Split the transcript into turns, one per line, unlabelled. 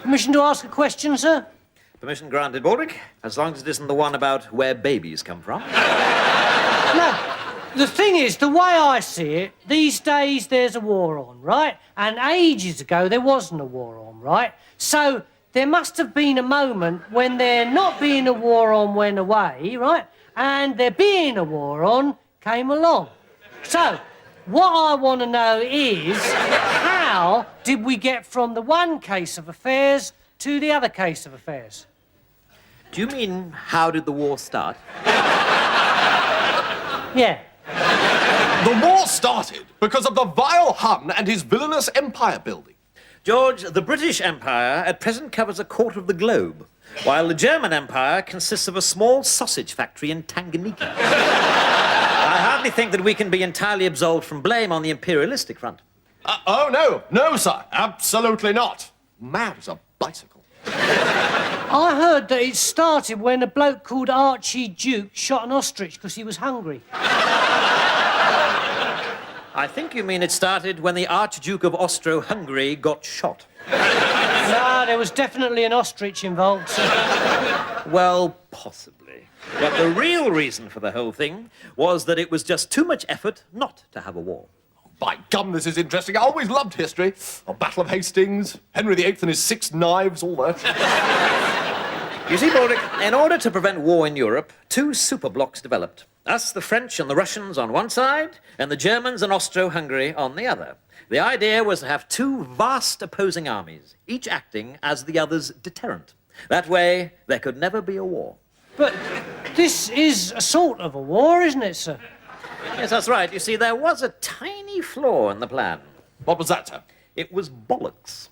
Permission to ask a question, sir?
Permission granted, Baldrick, as long as it isn't the one about where babies come from.
No. The thing is, the way I see it, these days there's a war on, right? And ages ago there wasn't a war on, right? So there must have been a moment when there not being a war on went away, right? And there being a war on came along. So, what I want to know is, how did we get from the one case of affairs to the other case of affairs?
Do you mean, how did the war start?
Yeah.
The war started because of the vile Hun and his villainous empire building.
George, the British Empire at present covers a quarter of the globe, while the German Empire consists of a small sausage factory in Tanganyika. I hardly think that we can be entirely absolved from blame on the imperialistic front.
No, sir, absolutely not. Mad as a bicycle.
I heard that it started when a bloke called Archie Duke shot an ostrich because he was hungry.
I think you mean it started when the Archduke of Austro-Hungary got shot.
No, there was definitely an ostrich involved, sir.
Well, possibly. But the real reason for the whole thing was that it was just too much effort not to have a war.
By gum, this is interesting. I always loved history. The Battle of Hastings, Henry VIII and his 6 knives, all that.
You see, Baldrick, in order to prevent war in Europe, 2 superblocks developed. Us, the French and the Russians on one side, and the Germans and Austro-Hungary on the other. The idea was to have 2 vast opposing armies, each acting as the other's deterrent. That way, there could never be a war.
But this is a sort of a war, isn't it, sir?
Yes, that's right. You see, there was a tiny flaw in the plan.
What was that, sir?
It was bollocks.